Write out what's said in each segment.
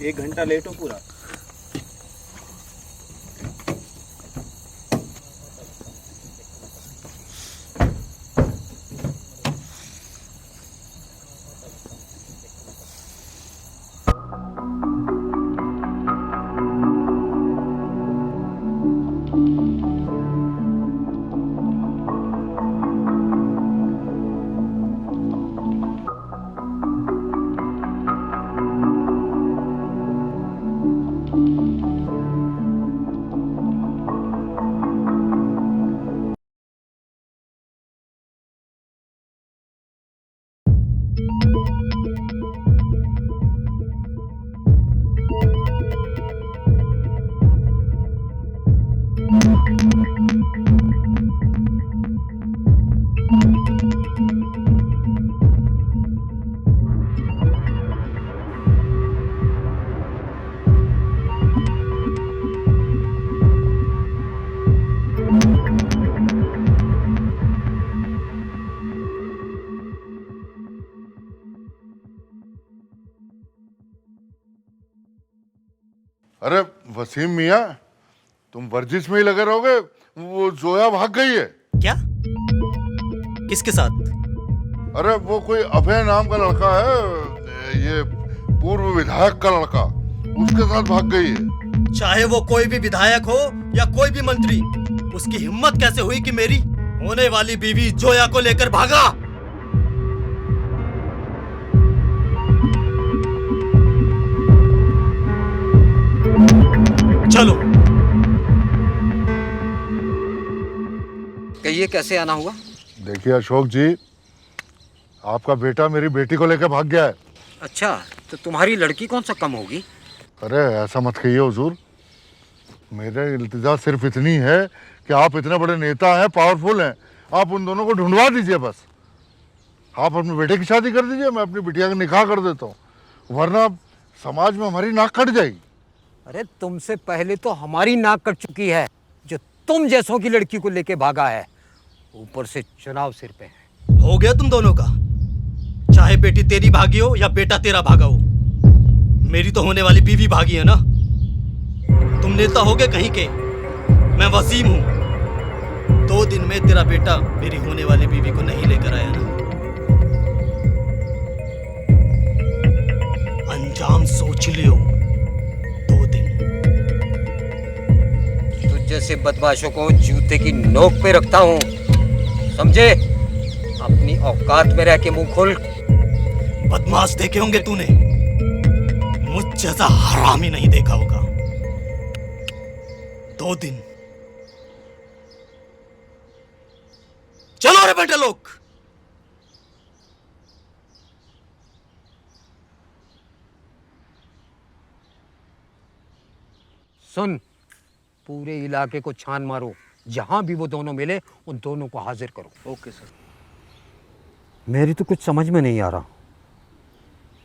1 घंटा लेट हो पूरा। अरे वसीम मियाँ, तुम वर्जिश में ही लगे रहोगे। वो जोया भाग गई है। क्या? किसके साथ? अरे वो कोई अभय नाम का लड़का है, ये पूर्व विधायक का लड़का, उसके साथ भाग गई है। चाहे वो कोई भी विधायक हो या कोई भी मंत्री, उसकी हिम्मत कैसे हुई कि मेरी होने वाली बीवी जोया को लेकर भागा? चलो। कहिए कैसे आना हुआ? देखिए अशोक जी, आपका बेटा मेरी बेटी को लेकर भाग गया है। अच्छा, तो तुम्हारी लड़की कौन सा कम होगी? अरे ऐसा मत कहिए हुजूर, मेरे इल्तिजा सिर्फ इतनी है कि आप इतने बड़े नेता हैं, पावरफुल हैं, आप उन दोनों को ढूंढवा दीजिए बस। आप अपने बेटे की शादी कर दीजिए, मैं अपनी बिटिया का निकाह कर देता हूँ, वरना समाज में हमारी नाक कट जाएगी। अरे तुमसे पहले तो हमारी नाक कट चुकी है, जो तुम जैसों की लड़की को लेके भागा है, ऊपर से चुनाव सिर पे है। हो गया तुम दोनों का, चाहे बेटी तेरी भागी हो या बेटा तेरा भागा हो, मेरी तो होने वाली बीवी भागी है ना। तुम नेता होगे कहीं के, मैं वसीम हूं। 2 दिन में तेरा बेटा मेरी होने वाली बीवी को नहीं लेकर आया ना, अंजाम सोच लियो। 2 दिन। तुझ जैसे बदमाशों को जूते की नोक पे रखता हूँ, समझे? अपनी औकात में रह के मुंह खोल। बदमाश देखे होंगे तूने, मुझ जैसा हरामी नहीं देखा होगा। 2 दिन। चलो रे बेटे लोग। सुन, पूरे इलाके को छान मारो, जहां भी वो दोनों मिले उन दोनों को हाजिर करो। Okay sir. मेरी तो कुछ समझ में नहीं आ रहा,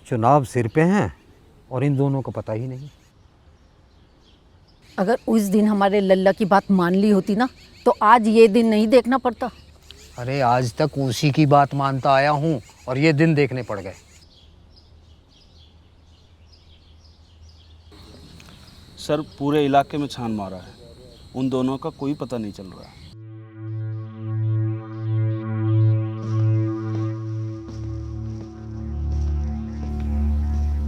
चुनाव सिर पे हैं और इन दोनों को पता ही नहीं। अगर उस दिन हमारे लल्ला की बात मान ली होती ना, तो आज ये दिन नहीं देखना पड़ता। अरे आज तक उसी की बात मानता आया हूँ और ये दिन देखने पड़ गए। सर पूरे इलाके में छान मारा है, उन दोनों का कोई पता नहीं चल रहा है।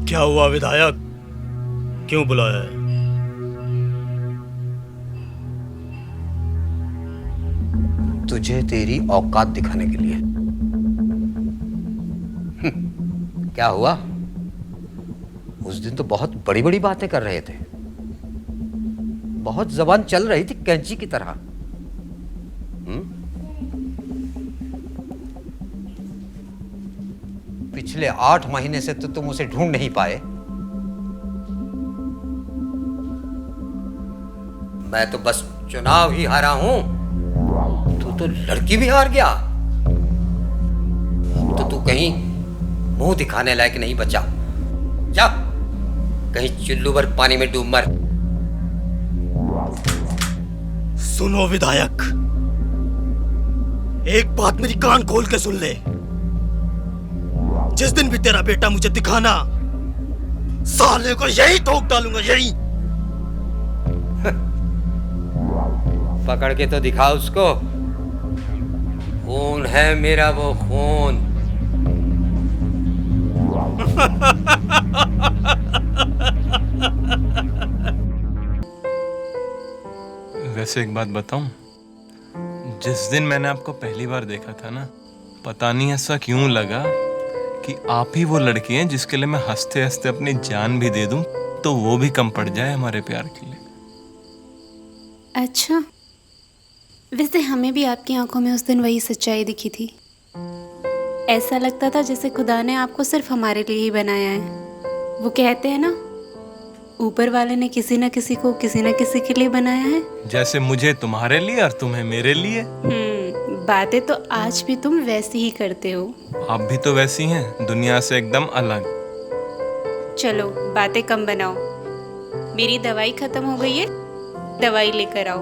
क्या हुआ विधायक, क्यों बुलाया है? तुझे तेरी औकात दिखाने के लिए। क्या हुआ? उस दिन तो बहुत बड़ी बड़ी बातें कर रहे थे, बहुत जबान चल रही थी कैंची की तरह। पिछले 8 महीने से तो तुम उसे ढूंढ नहीं पाए। मैं तो बस चुनाव ही हारा हूं, तू तो लड़की भी हार गया। अब तो तू कहीं मुंह दिखाने लायक नहीं बचा। जा कहीं चुल्लू भर पानी में डूब मर। सुनो विधायक, एक बात मेरी कान खोल के सुन ले। जिस दिन भी तेरा बेटा मुझे दिखाना, साले को यही ठोक डालूंगा, यही। पकड़ के तो दिखा उसको। खून है मेरा वो खून। वैसे एक बात बताऊं, जिस दिन मैंने आपको पहली बार देखा था ना, पता नहीं ऐसा क्यों लगा कि आप ही वो लड़की हैं जिसके लिए मैं हंसते हंसते अपनी जान भी दे दूं तो वो भी कम पड़ जाए हमारे प्यार के लिए। अच्छा, वैसे हमें भी आपकी आंखों में उस दिन वही सच्चाई दिखी थी। ऐसा लगता था जैसे खुदा ने आपको सिर्फ हमारे लिए ही बनाया है। वो कहते हैं ना, ऊपर वाले ने किसी न किसी को किसी न किसी के लिए बनाया है। जैसे मुझे तुम्हारे लिए और तुम्हें मेरे लिए। बातें तो आज भी तुम वैसी ही करते हो। आप भी तो वैसी हैं, दुनिया से एकदम अलग। चलो बातें कम बनाओ, मेरी दवाई खत्म हो गई है, दवाई लेकर आओ।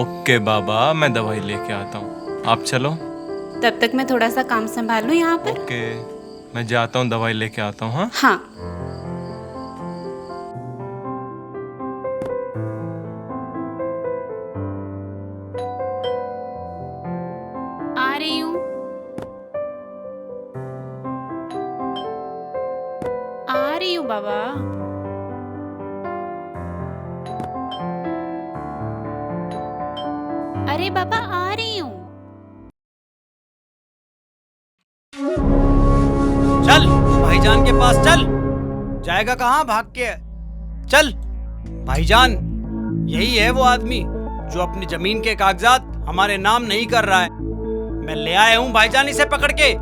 ओके बाबा, मैं दवाई लेके आता हूँ, आप चलो। तब तक मैं थोड़ा सा काम संभाल लूँ यहाँ पर। ओके, मैं जाता हूँ, दवाई लेके आता हूँ। हाँ हाँ। आ रही हूँ, आ रही हूँ बाबा। अरे बाबा आ रही हूँ। चल भाईजान के पास चल। जाएगा कहाँ भाग के? चल भाईजान, यही है वो आदमी जो अपनी जमीन के कागजात हमारे नाम नहीं कर रहा है। मैं ले आया हूँ भाईजान इसे पकड़ के।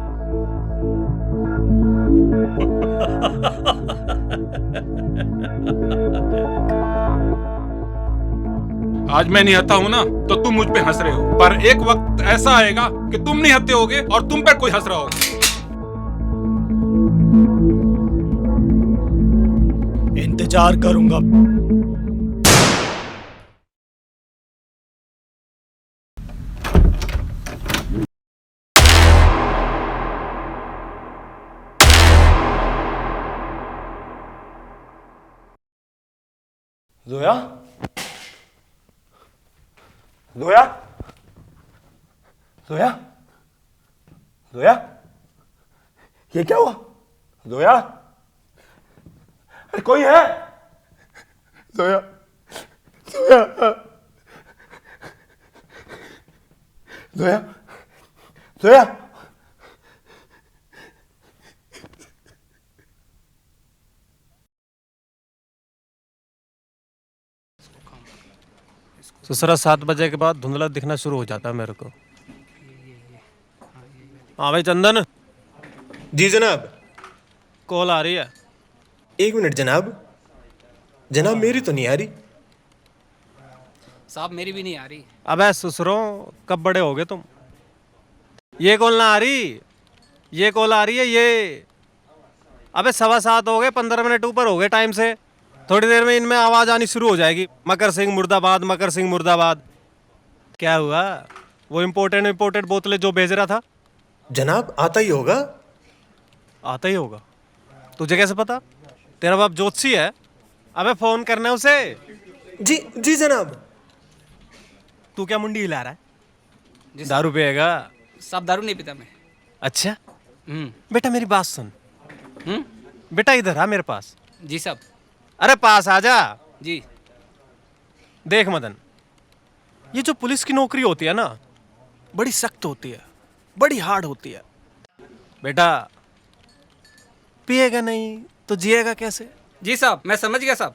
आज मैं निहत्था हूं ना, तो तुम मुझ पे हंस रहे हो, पर एक वक्त ऐसा आएगा कि तुम निहत्थे होगे और तुम पे कोई हंस रहा होगा। इंतजार करूंगा। जोया, जोया, जोया, जोया, ये क्या हुआ? जोया, अरे कोई है? जोया, जोया, जोया, जोया। ससुरा 7 बजे के बाद धुंधला दिखना शुरू हो जाता है मेरे को। हाँ भाई चंदन, जी जनाब। कॉल आ रही है। 1 मिनट जनाब। जनाब मेरी तो नहीं आ रही। साहब मेरी भी नहीं आ रही। अबे ससुरों, कब बड़े हो गए तुम? ये कॉल ना आ रही, ये कॉल आ रही है ये। अबे 7:15 हो गए, 15 मिनट ऊपर हो गए टाइम से। थोड़ी देर में इनमें आवाज आनी शुरू हो जाएगी, मकर सिंह मुर्दाबाद, मकर सिंह मुर्दाबाद। क्या हुआ? वो इम्पोर्टेंट बोतलें जो भेज रहा था? जनाब आता ही होगा। आता ही होगा? तुझे कैसे पता? तेरा बाप ज्योतिषी है? अबे फोन करना है उसे। जी जी जनाब। तू क्या मुंडी हिला रहा है? दारू पिएगा? साहब दारू नहीं पीता मैं। अच्छा बेटा मेरी बात सुन। बेटा इधर आ मेरे पास। जी साहब। अरे पास आ जा। जी। देख मदन, ये जो पुलिस की नौकरी होती है ना, बड़ी सख्त होती है, बड़ी हार्ड होती है। बेटा पिएगा नहीं तो जिएगा कैसे? जी साहब, मैं समझ गया साहब।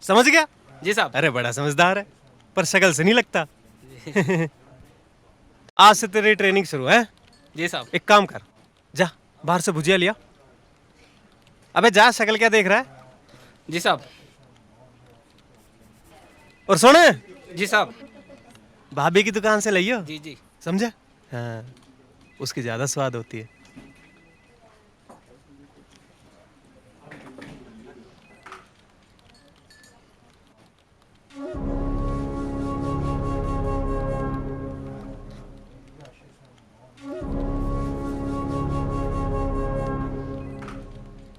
समझ गया? जी साहब। अरे बड़ा समझदार है, पर शक्ल से नहीं लगता। आज से तेरी ट्रेनिंग शुरू है। जी साहब। एक काम कर, जा बाहर से भुजिया लिया। अबे जा, शक्ल क्या देख रहा है? जी साहब। और सुने। जी साहब। भाभी की दुकान से लाइयो। जी जी। समझे? हाँ, उसकी ज्यादा स्वाद होती है।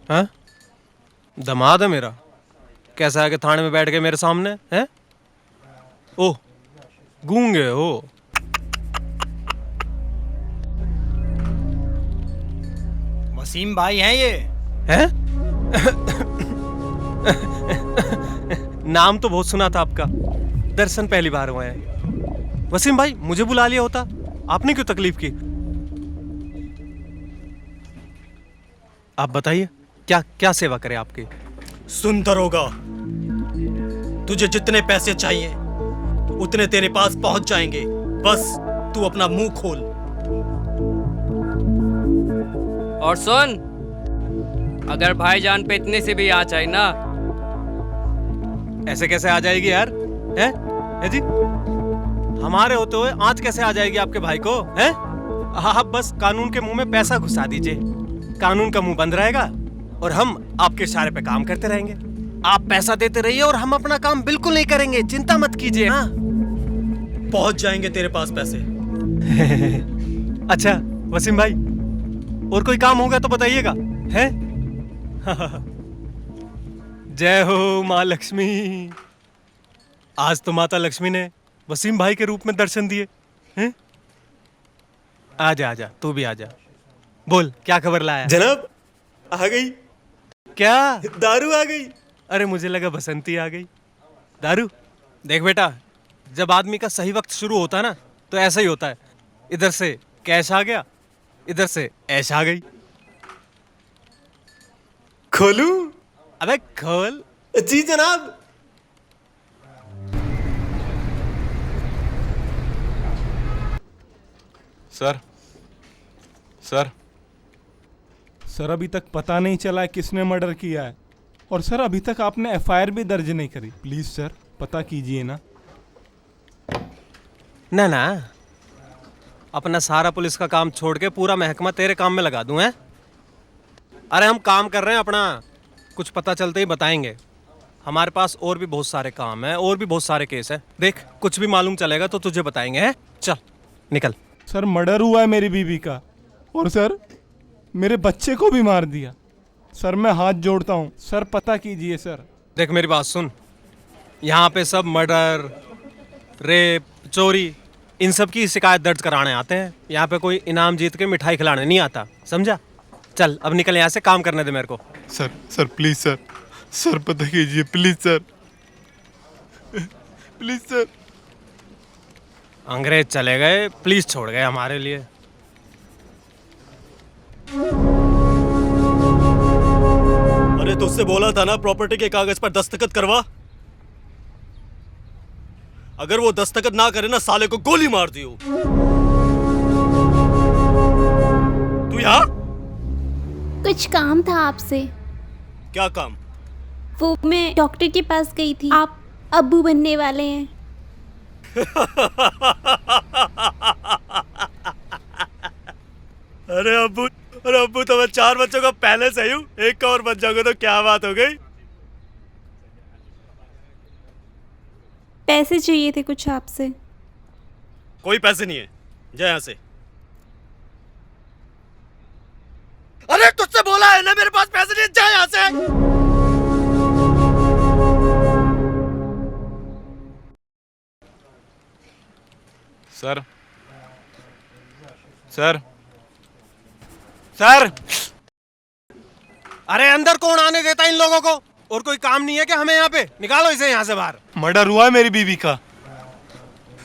हाँ? दमाद है मेरा, कैसा है कि थाने में बैठ के मेरे सामने है? ओह, गूंगे हो? वसीम भाई हैं ये? हैं? नाम तो बहुत सुना था आपका, दर्शन पहली बार हुए हैं। वसीम भाई, मुझे बुला लिया होता, आपने क्यों तकलीफ की? आप बताइए, क्या क्या सेवा करें आपकी? सुन दरोगा, तुझे जितने पैसे चाहिए उतने तेरे पास पहुंच जाएंगे, बस तू अपना मुंह खोल। और सुन, अगर भाईजान पे इतने से भी आ जाए ना। ऐसे कैसे आ जाएगी यार? है जी? हमारे होते हुए आंच कैसे आ जाएगी आपके भाई को? हैं? आप बस कानून के मुंह में पैसा घुसा दीजिए, कानून का मुंह बंद रहेगा और हम आपके इशारे पे काम करते रहेंगे। आप पैसा देते रहिए और हम अपना काम बिल्कुल नहीं करेंगे, चिंता मत कीजिए। हाँ, पहुंच जाएंगे तेरे पास पैसे। अच्छा वसीम भाई, और कोई काम होगा तो बताइएगा, हैं? जय हो माँ लक्ष्मी। आज तो माता लक्ष्मी ने वसीम भाई के रूप में दर्शन दिए हैं। आजा आजा, तू भी आजा, बोल क्या खबर लाया? जनाब, आ गई। क्या? दारू आ गई। अरे मुझे लगा बसंती आ गई। दारू? देख बेटा, जब आदमी का सही वक्त शुरू होता है ना, तो ऐसा ही होता है। इधर से कैश आ गया, इधर से ऐश आ गई। खोलूं? अबे खोल। जी जनाब। सर सर सर, अभी तक पता नहीं चला है किसने मर्डर किया है। और सर, अभी तक आपने एफआईआर भी दर्ज नहीं करी। प्लीज सर, पता कीजिए ना। ना ना, अपना सारा पुलिस का काम छोड़ के पूरा महकमा तेरे काम में लगा दूं, हैं? अरे हम काम कर रहे हैं अपना, कुछ पता चलते ही बताएंगे। हमारे पास और भी बहुत सारे काम हैं, और भी बहुत सारे केस हैं। देख, कुछ भी मालूम चलेगा तो तुझे बताएंगे, हैं? चल निकल। सर, मर्डर हुआ है मेरी बीवी का, और सर मेरे बच्चे को भी मार दिया। सर मैं हाथ जोड़ता हूँ, सर पता कीजिए सर। देख मेरी बात सुन, यहाँ पे सब मर्डर, रेप, चोरी, इन सब की शिकायत दर्ज कराने आते हैं। यहाँ पे कोई इनाम जीत के मिठाई खिलाने नहीं आता, समझा? चल अब निकल यहाँ से, काम करने दे मेरे को। सर प्लीज सर, सर पता कीजिए प्लीज सर, प्लीज सर। अंग्रेज चले गए, पुलिस छोड़ गए हमारे लिए। अरे तुझसे बोला था ना प्रॉपर्टी के कागज पर दस्तखत करवा। अगर वो दस्तखत ना करे ना, साले को गोली मार दियो। तू यहाँ? कुछ काम था आपसे। क्या काम? वो मैं डॉक्टर के पास गई थी, आप अब्बू बनने वाले हैं। अरे अब्बू तो मैं 4 बच्चों का पहले से ही हूँ, एक का और बच जाओगे तो क्या बात हो गई। पैसे चाहिए थे कुछ आपसे। कोई पैसे नहीं है, जा यहाँ से। अरे तुझसे बोला है ना मेरे पास पैसे नहीं है, जा यहाँ से। सर सर सर, अरे अंदर कौन आने देता इन लोगों को? और कोई काम नहीं है क्या हमें यहाँ पे? निकालो इसे यहाँ से बाहर। मर्डर हुआ है मेरी बीवी का,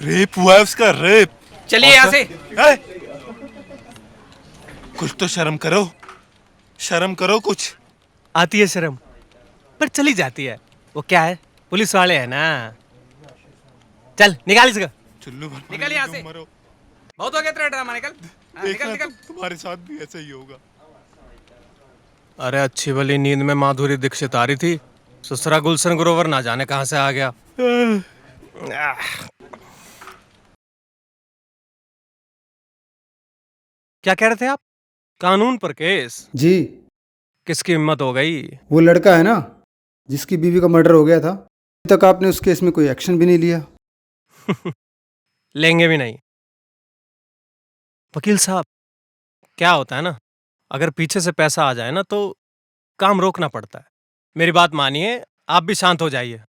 रेप हुआ है उसका, रेप। चलिए यहाँ से। कुछ तो शर्म करो, शर्म करो कुछ। आती है शर्म, पर चली जाती है। वो क्या है, पुलिस वाले हैं ना। चल निकाल इसका। चुल्लू निकल यहाँ से। बहुत हो गया तेरा ड्रामा, निकल। निकल निकल। तुम्हारे साथ भी ऐसा ही होगा। अरे अच्छी भली नींद में माधुरी दीक्षित आ रही थी, ससुरा गुलशन ग्रोवर ना जाने कहां से आ गया। क्या कह रहे थे आप? कानून पर केस? जी। किसकी हिम्मत हो गई? वो लड़का है ना जिसकी बीवी का मर्डर हो गया था, अभी तक आपने उस केस में कोई एक्शन भी नहीं लिया। लेंगे भी नहीं। वकील साहब, क्या होता है ना, अगर पीछे से पैसा आ जाए ना तो काम रोकना पड़ता है। मेरी बात मानिए, आप भी शांत हो जाइए।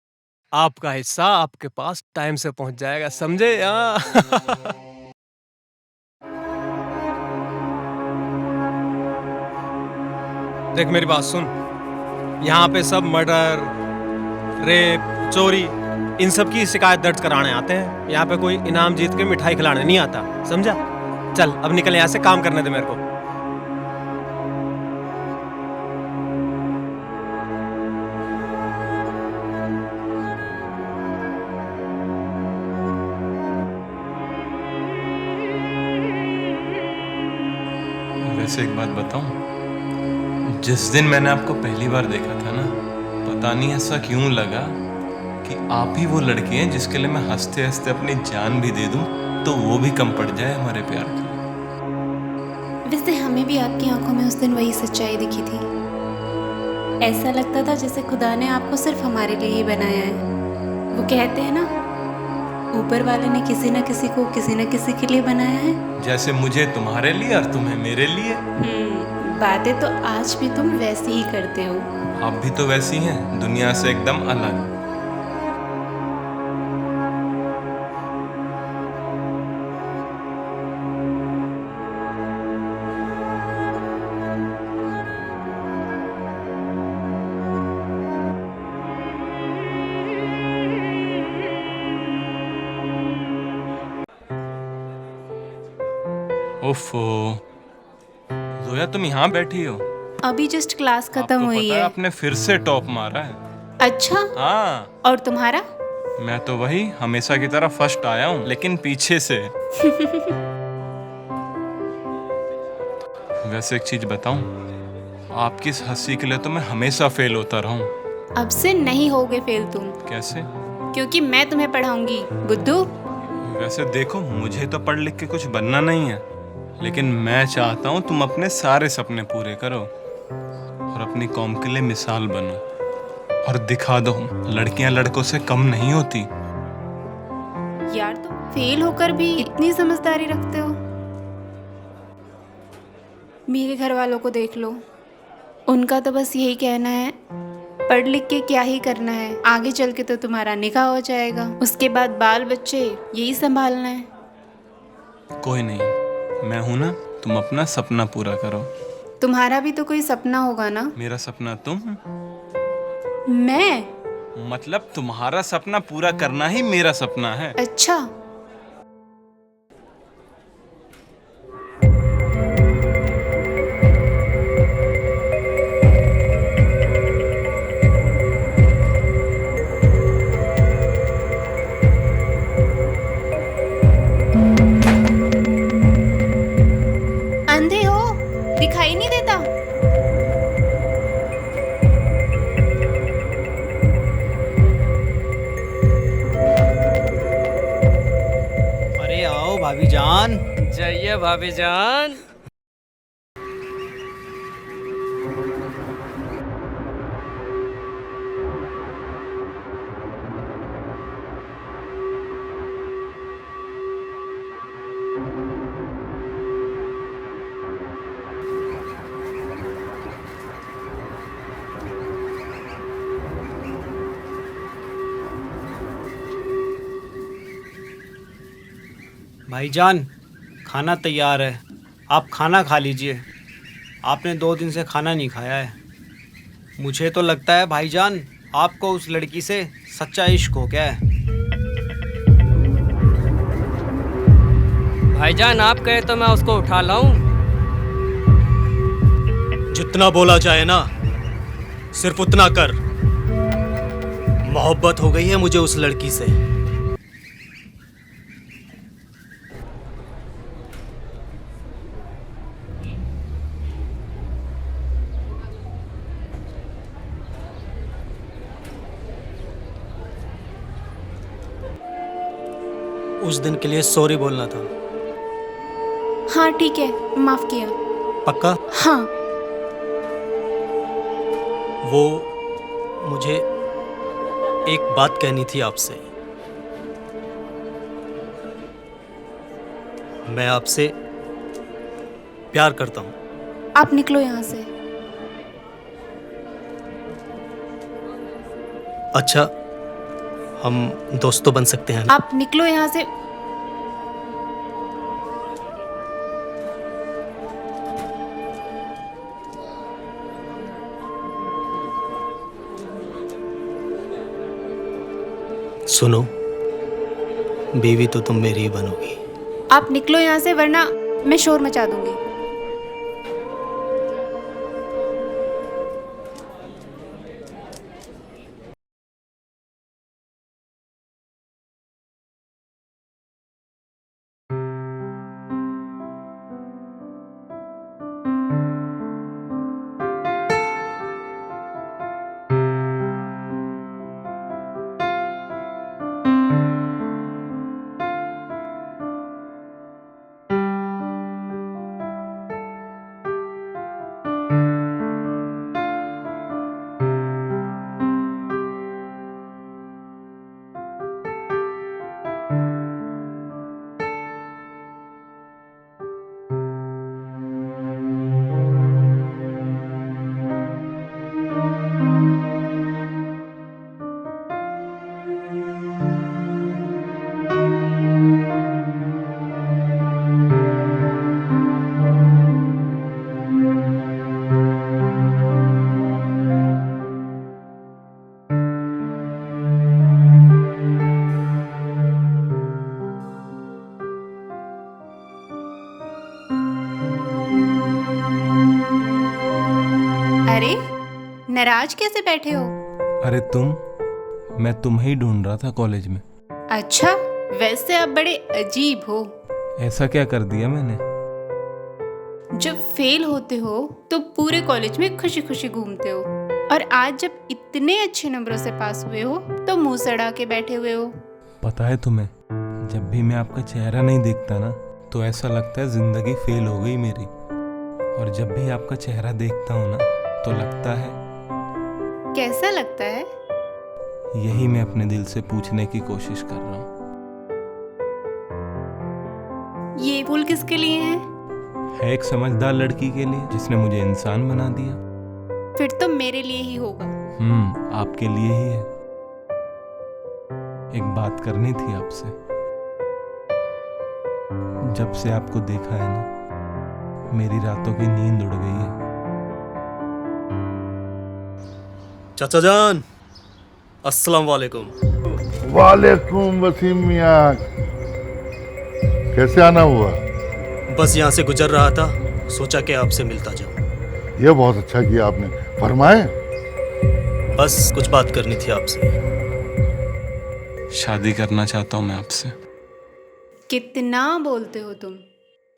आपका हिस्सा आपके पास टाइम से पहुंच जाएगा, समझे? देख मेरी बात सुन, यहाँ पे सब मर्डर, रेप, चोरी, इन सब की शिकायत दर्ज कराने आते हैं। यहाँ पे कोई इनाम जीत के मिठाई खिलाने नहीं आता, समझा? चल अब निकल यहाँ से, काम करने दे मेरे को। वैसे एक बात बताऊं, जिस दिन मैंने आपको पहली बार देखा था ना, पता नहीं ऐसा क्यों लगा कि आप ही वो लड़की हैं जिसके लिए मैं हंसते हंसते अपनी जान भी दे दूं तो वो भी कम पड़ जाए हमारे प्यार के लिए। वैसे हमें भी आपकी आंखों में उस दिन वही सच्चाई दिखी थी। ऐसा लगता था जैसे खुदा ने आपको सिर्फ हमारे लिए ही बनाया है। वो कहते हैं ना, ऊपर वाले ने किसी न किसी को किसी न किसी के लिए बनाया है। जैसे मुझे तुम्हारे लिए और तुम्हें मेरे लिए। बातें तो आज भी तुम वैसे ही करते हो। आप भी तो वैसी हैं, दुनिया से एकदम अलग। ओफो, जोया तुम यहाँ बैठी हो? अभी जस्ट क्लास खत्म हुई पता है। आपने फिर से टॉप मारा है। अच्छा? हाँ। और तुम्हारा? मैं तो वही हमेशा की तरह फर्स्ट आया हूँ, लेकिन पीछे से। वैसे एक चीज बताऊं, आपकी इस हंसी के लिए तो मैं हमेशा फेल होता रहा हूँ। अब से नहीं होगे फेल तुम। कैसे? क्योंकि मैं तुम्हें पढ़ाऊंगी, बुद्धू। वैसे देखो, मुझे तो पढ़ लिख के कुछ बनना नहीं है, लेकिन मैं चाहता हूँ तुम अपने सारे सपने पूरे करो और अपनी कौम के लिए मिसाल बनो और दिखा दो लड़कियां लड़कों से कम नहीं होती। यार तुम फेल होकर भी इतनी समझदारी रखते हो। मेरे घर वालों को देख लो, उनका तो बस यही कहना है, पढ़ लिख के क्या ही करना है, आगे चल के तो तुम्हारा निकाह हो जाएगा, उसके बाद बाल बच्चे यही संभालना है। कोई नहीं, मैं हूं ना, तुम अपना सपना पूरा करो। तुम्हारा भी तो कोई सपना होगा ना? मेरा सपना तुम? मैं? मतलब तुम्हारा सपना पूरा करना ही मेरा सपना है। अच्छा। अंधे हो? दिखाई नहीं देता? अरे आओ भाभी जान। जाइए भाभी जान। भाईजान, खाना तैयार है, आप खाना खा लीजिए। आपने 2 दिन से खाना नहीं खाया है। मुझे तो लगता है भाईजान, आपको उस लड़की से सच्चा इश्क हो गया है। भाईजान आप कहे तो मैं उसको उठा लाऊं। जितना बोला जाए ना, सिर्फ उतना कर। मोहब्बत हो गई है मुझे उस लड़की से। उस दिन के लिए सॉरी बोलना था। हाँ ठीक है, माफ किया। पक्का? हाँ। वो मुझे एक बात कहनी थी आपसे। मैं आपसे प्यार करता हूँ। आप निकलो यहाँ से। अच्छा, हम दोस्त तो बन सकते हैं। आप निकलो यहाँ से। सुनो, बीवी तो तुम मेरी ही बनोगी। आप निकलो यहाँ से, वरना मैं शोर मचा दूंगी। अरे, नाराज कैसे बैठे हो? अरे मैं तुम्हें ही ढूंढ रहा था कॉलेज में। अच्छा, वैसे आप बड़े अजीब हो। ऐसा क्या कर दिया मैंने? जब फेल होते हो तो पूरे कॉलेज में खुशी खुशी घूमते हो, और आज जब इतने अच्छे नंबरों से पास हुए हो तो मुंह सड़ा के बैठे हुए हो। पता है तुम्हें, जब भी मैं आपका चेहरा नहीं देखता ना, तो ऐसा लगता है जिंदगी फेल हो गई मेरी। और जब भी आपका चेहरा देखता हूँ ना, तो लगता है। कैसा लगता है? यही मैं अपने दिल से पूछने की कोशिश कर रहा हूँ। ये फूल किसके लिए है? है एक समझदार लड़की के लिए, जिसने मुझे इंसान बना दिया। फिर तो मेरे लिए ही होगा। आपके लिए ही है। एक बात करनी थी आपसे। जब से आपको देखा है ना, मेरी रातों की नींद उड़ गई है। चाचा जान, अस्सलाम वालेकुम। वालेकुम वसीम मियाँ, कैसे आना हुआ? बस यहाँ से गुजर रहा था, सोचा कि आपसे मिलता जाऊं। ये बहुत अच्छा किया आपने। फरमाए। बस कुछ बात करनी थी आपसे। शादी करना चाहता हूँ मैं आपसे। कितना बोलते हो तुम?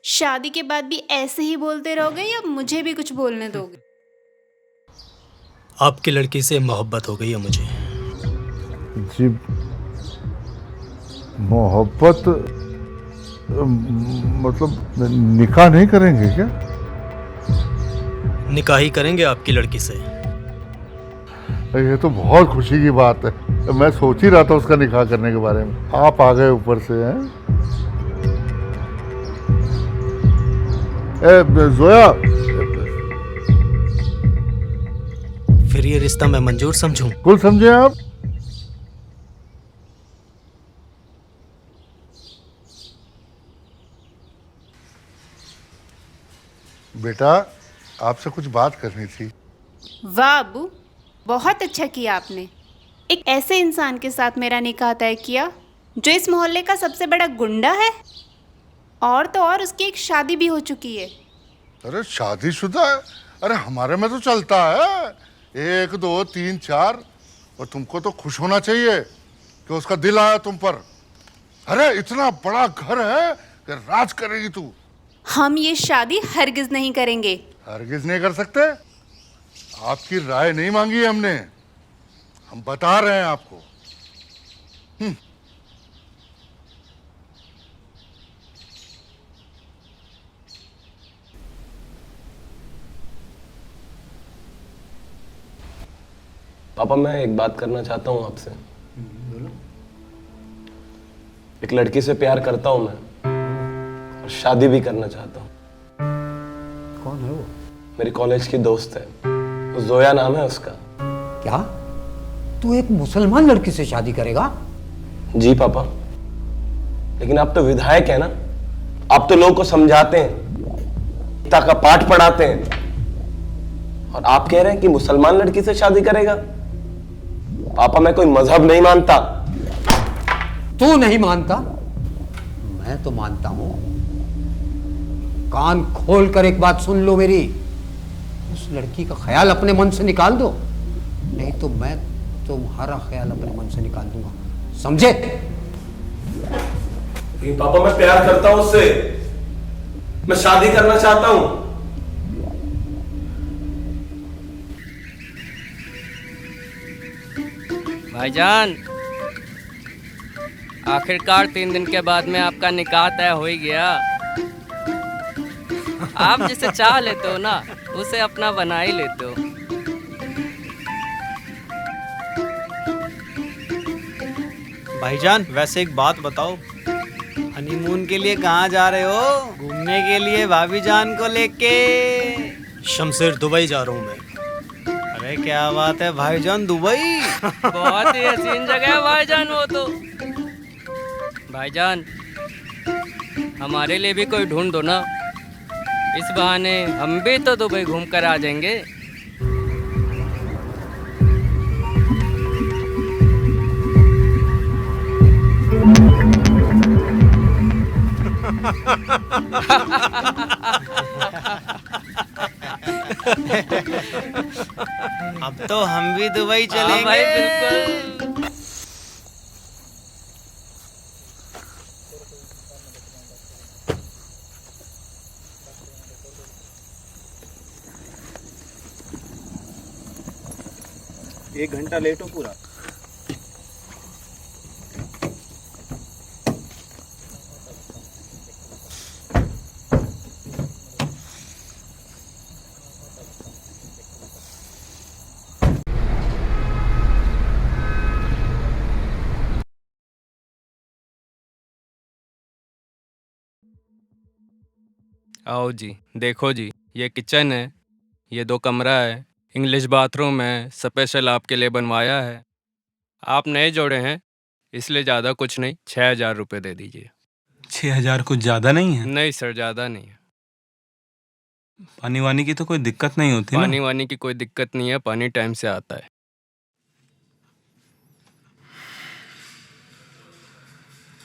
शादी के बाद भी ऐसे ही बोलते रहोगे या मुझे भी कुछ बोलने दोगे? आपकी लड़की से मोहब्बत हो गई है मुझे। जी, मोहब्बत मतलब निकाह नहीं करेंगे क्या? निकाह ही करेंगे आपकी लड़की से। ये तो बहुत खुशी की बात है। मैं सोच ही रहा था उसका निकाह करने के बारे में। आप आ गए ऊपर से। हैं जोया, फिर ये रिश्ता मैं मंजूर समझूं? कुल समझे आप? बेटा, आपसे कुछ बात करनी थी। वाह अब्बू, बहुत अच्छा किया आपने। एक ऐसे इंसान के साथ मेरा निकाह तय किया जो इस मोहल्ले का सबसे बड़ा गुंडा है, और तो और उसकी एक शादी भी हो चुकी है। अरे शादीशुदा है? अरे हमारे में तो चलता है 1 2 3 4। और तुमको तो खुश होना चाहिए कि उसका दिल आया तुम पर। अरे इतना बड़ा घर है कि राज करेगी तू। हम ये शादी हरगिज नहीं करेंगे। हरगिज नहीं कर सकते? आपकी राय नहीं मांगी है हमने, हम बता रहे हैं आपको। पापा, मैं एक बात करना चाहता हूँ आपसे। एक लड़की से प्यार करता हूँ मैं, और शादी भी करना चाहता हूँ। कौन है वो? मेरी कॉलेज की दोस्त है, जोया नाम है उसका। क्या? तू एक मुसलमान लड़की से शादी करेगा? जी पापा, लेकिन आप तो विधायक हैं ना, आप तो लोगों को समझाते हैं, गीता का पाठ पढ़ाते हैं, और आप कह रहे हैं कि मुसलमान लड़की से शादी करेगा? पापा मैं कोई मजहब नहीं मानता। तू नहीं मानता, मैं तो मानता हूं। कान खोल कर एक बात सुन लो मेरी, उस लड़की का ख्याल अपने मन से निकाल दो, नहीं तो मैं तुम्हारा ख्याल अपने मन से निकाल दूंगा, समझे? लेकिन पापा मैं प्यार करता हूं उससे, मैं शादी करना चाहता हूं। भाईजान, आखिरकार 3 दिन के बाद में आपका निकाह तय हो ही गया। आप जिसे चाह लेते हो ना, उसे अपना बना ही लेते हो। भाईजान वैसे एक बात बताओ, हनीमून के लिए कहाँ जा रहे हो? घूमने के लिए भाभी जान को लेके? शमशेर दुबई जा रहा हूँ मैं। अरे क्या बात है भाईजान, दुबई बहुत ही हसीन जगह है भाईजान वो तो। भाईजान, हमारे लिए भी कोई ढूंढ दो ना, इस बहाने हम भी तो दुबई घूम कर आ जाएंगे। अब तो हम भी दुबई चलेंगे। हाँ भाई बिल्कुल। एक घंटा लेट हो पूरा। आओ जी, देखो जी, ये किचन है, ये 2 कमरा है, इंग्लिश बाथरूम है, स्पेशल आपके लिए बनवाया है। आप नए जोड़े हैं इसलिए ज़्यादा कुछ नहीं, 6,000 रुपये दे दीजिए। 6,000 कुछ ज़्यादा नहीं है? नहीं सर, ज़्यादा नहीं है। पानी वानी की तो कोई दिक्कत नहीं होती ना? पानी वानी की कोई दिक्कत नहीं है, पानी टाइम से आता है।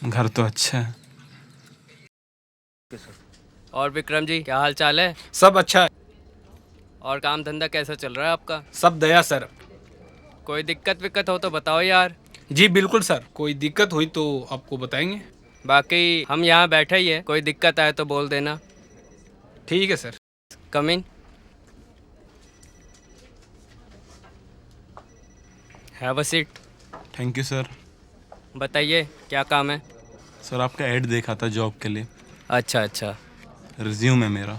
घर तो अच्छा है। और विक्रम जी, क्या हाल चाल है? सब अच्छा है। और काम धंधा कैसा चल रहा है आपका? सब दया सर। कोई दिक्कत विक्कत हो तो बताओ यार। जी बिल्कुल सर, कोई दिक्कत हुई तो आपको बताएंगे। बाकी हम यहाँ बैठे ही है, कोई दिक्कत आए तो बोल देना। ठीक है sir. Come in. Have a seat. Thank you sir. बताइए क्या काम है? सर आपका ऐड देखा था जॉब के लिए। अच्छा अच्छा। रिज्यूम है मेरा।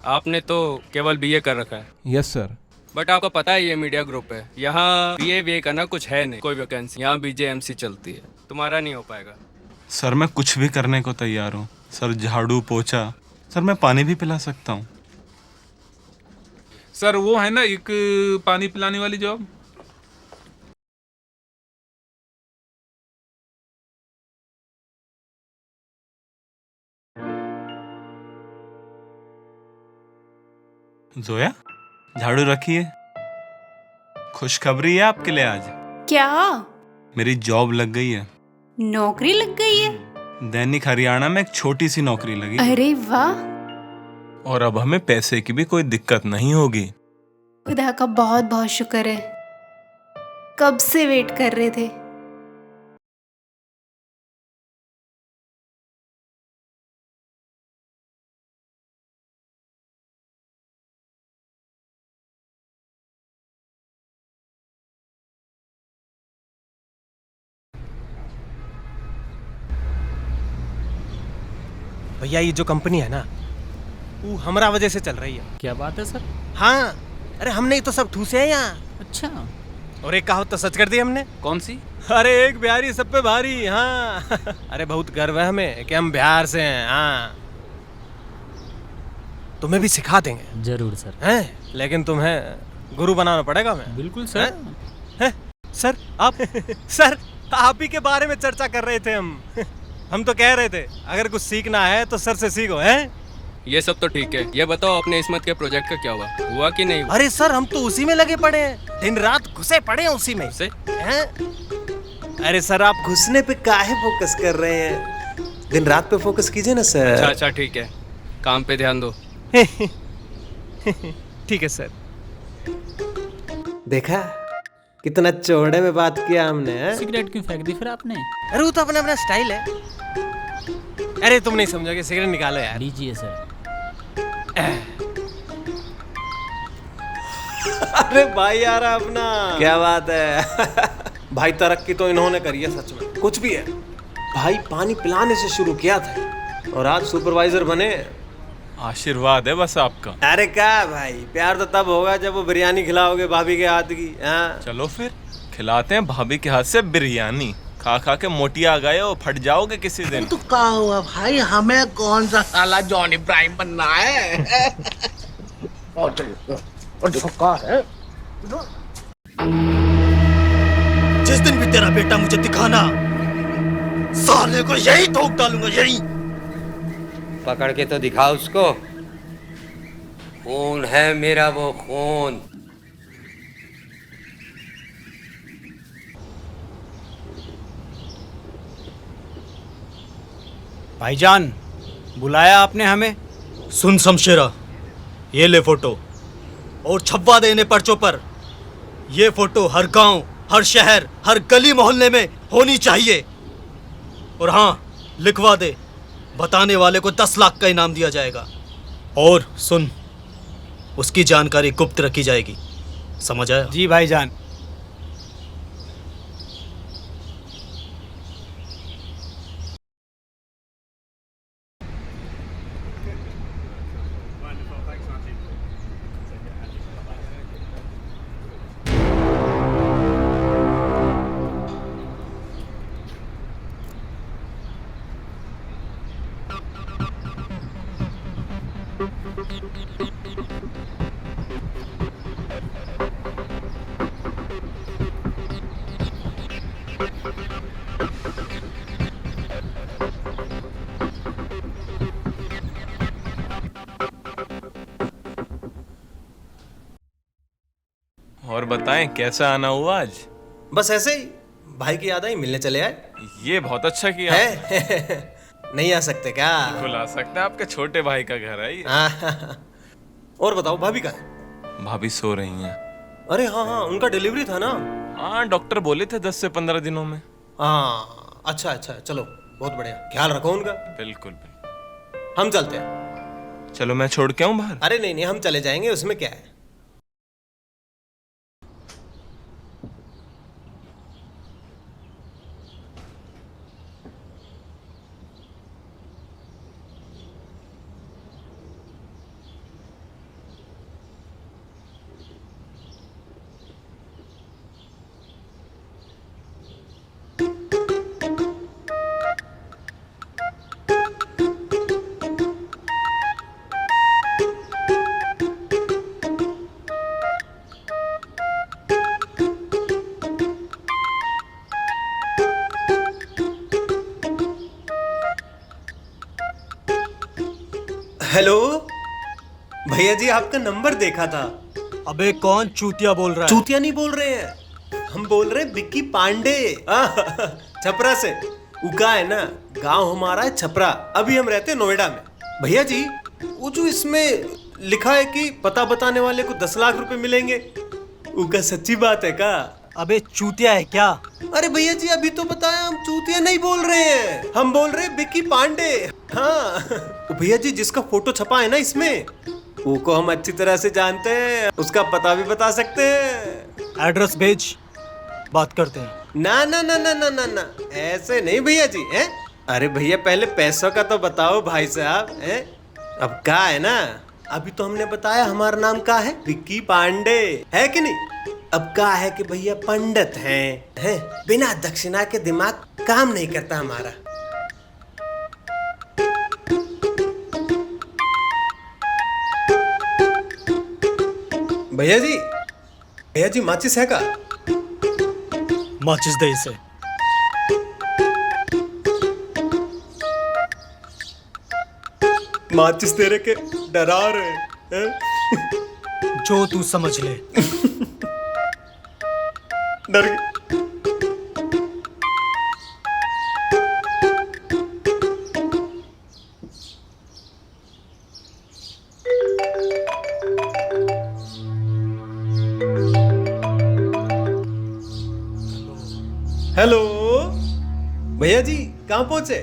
आपने तो केवल बीए कर रखा है। Yes sir. बट आपको पता है ये मीडिया ग्रुप है, यहाँ बीए करना कुछ है नहीं, कोई वैकेंसी। यहाँ बीजेएमसी चलती है, तुम्हारा नहीं हो पाएगा। सर मैं कुछ भी करने को तैयार हूँ सर, झाड़ू पोछा, सर मैं पानी भी पिला सकता हूँ। सर वो है ना एक पानी पिलाने वाली जॉब। जोया, झाड़ू रखिए। खुशखबरी है आपके लिए आज। क्या? मेरी जॉब लग गई है। नौकरी लग गई है? दैनिक हरियाणा में एक छोटी सी नौकरी लगी। अरे वाह, और अब हमें पैसे की भी कोई दिक्कत नहीं होगी। खुदा का बहुत बहुत शुक्र है, कब से वेट कर रहे थे। भैया ये जो कंपनी है ना, वो हमारा वजह से चल रही है। क्या बात है सर? हाँ, अरे हमने ही तो सब ठूसे हैं यहाँ। अच्छा। और एक कहावत तो सच कर दी हमने। कौन सी? अरे एक बिहारी सब पे भारी। हाँ अरे बहुत गर्व है हमें कि हम बिहार से हैं। हाँ तुम्हें भी सिखा देंगे। जरूर सर। हैं? लेकिन तुम्हें गुरु बनाना पड़ेगा। मैं बिल्कुल सर। हैं? सर आप सर आप ही के बारे में चर्चा कर रहे थे हम तो कह रहे थे अगर कुछ सीखना है तो सर से सीखो। हैं? ये सब तो ठीक है, ये बताओ अपने इस्मत के प्रोजेक्ट का क्या हुआ कि नहीं हुआ? अरे सर हम तो उसी में लगे पड़े हैं, दिन रात घुसे पड़े हैं उसी में। हैं? अरे सर आप घुसने पे काहे फोकस कर रहे हैं, दिन रात पे फोकस कीजिए ना सर। अच्छा ठीक है, काम पे ध्यान दो। ठीक है सर। देखा कितना चौड़े में बात किया हमने। सिगरेट क्यों फेंक दी फिर आपने? अरे वो तो अपना अपना स्टाइल है। अरे तुम नहीं समझोगे, सिगरेट निकालो यार। लीजिए सर। अरे भाई यार अपना क्या बात है। भाई तरक्की तो इन्होंने करी है सच में, कुछ भी है। भाई पानी पिलाने से शुरू किया था और आज सुपरवाइजर बने। आशीर्वाद है बस आपका। अरे क्या भाई, प्यार तो तब होगा जब वो बिरयानी खिलाओगे भाभी के हाथ की। हाँ चलो फिर खिलाते हैं भाभी के हाथ से बिरयानी। खा खा के मोटिया गए हो, फट जाओगे किसी दिन। तो क्या हुआ भाई, हमें कौन सा साला जॉन इब्राहिम बनना है। और धोखा है। जिस दिन भी तेरा बेटा मुझे दिखाना, साले को यही ठोक डालूंगा, यही। पकड़ के तो दिखा उसको, खून है मेरा वो खून। भाईजान बुलाया आपने हमें? सुन शमशेरा, ये ले फोटो और छपवा दे इन्हें पर्चों पर। ये फोटो हर गांव, हर शहर, हर गली मोहल्ले में होनी चाहिए। और हाँ लिखवा दे, बताने वाले को 10 लाख का इनाम दिया जाएगा। और सुन, उसकी जानकारी गुप्त रखी जाएगी, समझ आया? जी भाईजान। और बताएं कैसा आना हुआ आज? बस ऐसे ही भाई की याद आई, मिलने चले आए। ये बहुत अच्छा किया। नहीं आ सकते क्या? बिल्कुल आ सकते हैं, आपके छोटे भाई का घर है ये। और बताओ भाभी कहाँ है? भाभी सो रही हैं। अरे हाँ हाँ, उनका डिलीवरी था ना। हाँ डॉक्टर बोले थे 10 से 15 दिनों में। हाँ अच्छा अच्छा, चलो बहुत बढ़िया, ख्याल रखो उनका। बिल्कुल बिल्कुल। हम चलते हैं। चलो मैं छोड़ के आऊँ बाहर? अरे नहीं नहीं, हम चले जाएंगे, उसमें क्या है। हेलो भैया जी, आपका नंबर देखा था। अबे कौन चूतिया बोल रहा है? चूतिया नहीं बोल रहे हैं, हम बोल रहे हैं विक्की पांडे। छपरा से। उका है ना, गांव हमारा है छपरा, अभी हम रहते हैं नोएडा में। भैया जी वो जो इसमें लिखा है कि पता बताने वाले को 10 लाख रुपए मिलेंगे, उका सच्ची बात है का? अबे चूतिया है क्या? अरे भैया जी अभी तो बताया, हम चूतिया नहीं बोल रहे हैं, हम बोल रहे हैं विक्की पांडे। हाँ भैया जी, जिसका फोटो छपा है ना इसमें, वो को हम अच्छी तरह से जानते हैं, उसका पता भी बता सकते हैं। एड्रेस भेज, बात करते हैं। ना ना ना ना ना ना ना, ऐसे नहीं भैया जी। हैं? अरे भैया पहले पैसों का तो बताओ भाई साहब। हैं? अब क्या है ना, अभी तो हमने बताया हमारा नाम क्या है, विक्की पांडे, है कि नहीं? अब क्या है कि भैया पंडित हैं, बिना दक्षिणा के दिमाग काम नहीं करता हमारा। भैया जी माचिस है का? माचिस दे इसे। माचिस तेरे के डरा रहे हैं? जो तू समझ ले। डर गई। हेलो भैया जी, कहाँ पहुंचे?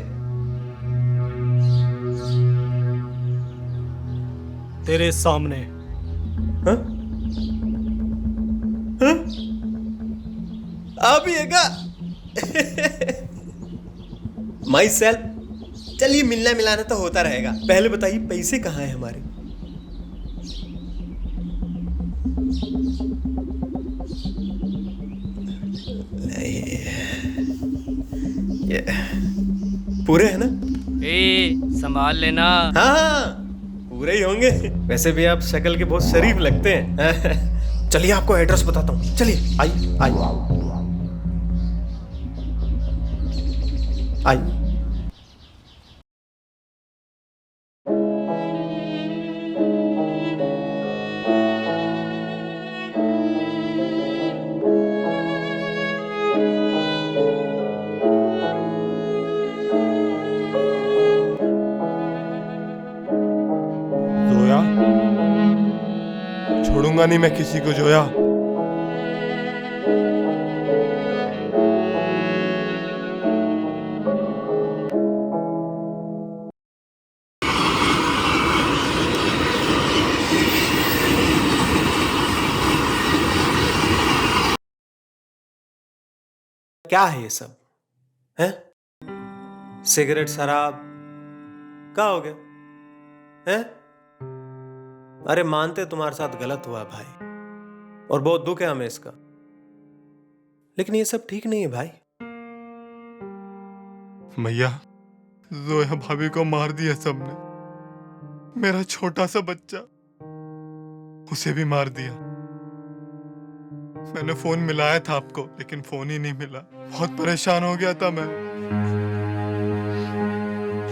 तेरे सामने। हाँ? हाँ? आप ही है क्या? My self. चलिए, मिलना मिलाना तो होता रहेगा। पहले बताइए पैसे कहाँ हैं हमारे? ये पूरे है ना? संभाल लेना। हाँ, पूरे ही होंगे। वैसे भी आप शक्ल के बहुत शरीफ लगते हैं। चलिए आपको एड्रेस बताता हूँ। चलिए, आइए आइए। जोया, छोड़ूंगा नहीं मैं किसी को जोया। क्या है ये सब? हैं? सिगरेट, शराब, क्या हो गया? हैं? अरे मानते तुम्हारे साथ गलत हुआ भाई, और बहुत दुख है हमें इसका, लेकिन ये सब ठीक नहीं है भाई। मैया, जोया भाभी को मार दिया सबने। मेरा छोटा सा बच्चा, उसे भी मार दिया। मैंने फोन मिलाया था आपको, लेकिन फोन ही नहीं मिला। बहुत परेशान हो गया था मैं।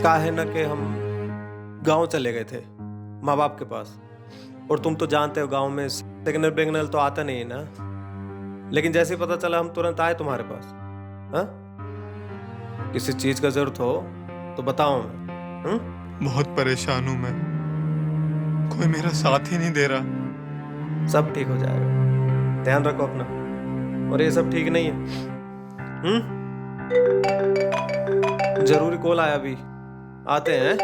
का है ना कि हम गांव चले गए थे माँ बाप के पास, और तुम तो जानते हो गांव में सिग्नल बिग्नल तो आता नहीं है ना। लेकिन जैसे ही पता चला हम तुरंत आए तुम्हारे पास। हाँ? किसी चीज का जरूरत हो तो बताओ मैं। बहुत परेशान हूं मैं, कोई मेरा साथ ही नहीं दे रहा। सब ठीक हो जाएगा, ध्यान रखो अपना। और ये सब ठीक नहीं है। जरूरी कॉल आया, अभी आते हैं।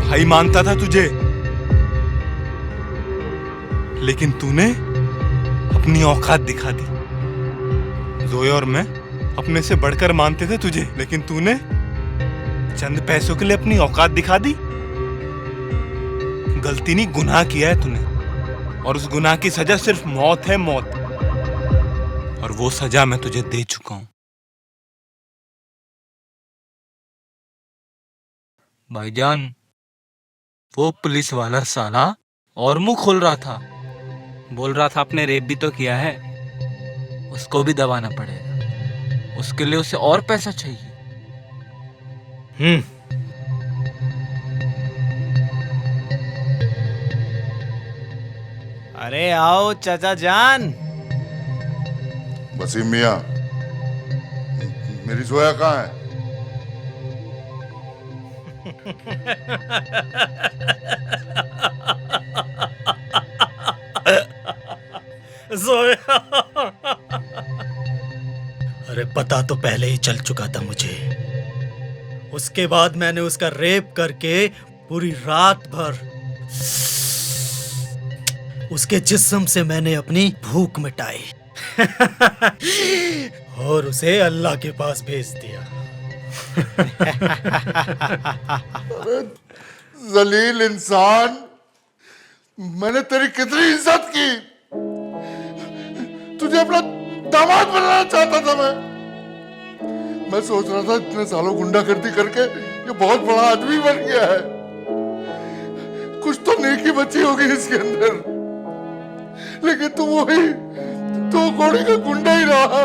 भाई मानता था तुझे, लेकिन तूने अपनी औकात दिखा दी। जोया और मैं अपने से बढ़कर मानते थे तुझे, लेकिन तूने चंद पैसों के लिए अपनी औकात दिखा दी। गलती नहीं, गुनाह किया है तूने, और उस गुनाह की सजा सिर्फ मौत है, मौत। और वो सजा मैं तुझे दे चुका हूं। भाईजान, वो पुलिस वाला साला और मुंह खोल रहा था, बोल रहा था आपने रेप भी तो किया है, उसको भी दबाना पड़ेगा, उसके लिए उसे और पैसा चाहिए। अरे आओ चाचा जान। वसीम मियां, मेरी जोया कहाँ है? जोया, अरे पता तो पहले ही चल चुका था मुझे। उसके बाद मैंने उसका रेप करके पूरी रात भर उसके जिस्म से मैंने अपनी भूख मिटाई। और उसे अल्लाह के पास भेज दिया। अरे जलील इंसान, मैंने तेरी कितनी इज्जत की, तुझे अपना दामाद बनाना चाहता था मैं सोच रहा था इतने सालों गुंडागर्दी करके ये बहुत बड़ा आदमी बन गया है, कुछ तो नेकी बची होगी इसके अंदर, लेकिन तू घोड़ी का गुंडा ही रहा।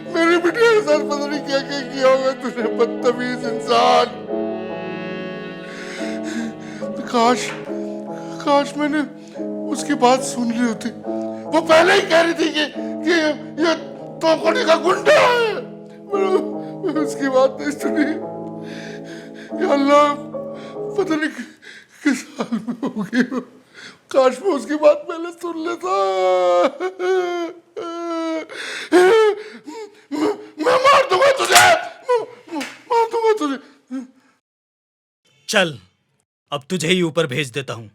मेरी बिटिया के साथ पता नहीं क्या क्या किया होगा तूने, बदतमीज इंसान। काश मैंने उसकी बात सुन ली होती, वो पहले ही कह रही थी कि ये तो घोड़ी का गुंडा है, मैंने उसकी बात नहीं सुनी। या अल्लाह, पता नहीं किस हाल में होगी, काश मैं उसकी बात पहले सुन लेता। मैं मार दूंगा तुझे, मार दूंगा तुझे। चल, अब तुझे ही ऊपर भेज देता हूँ,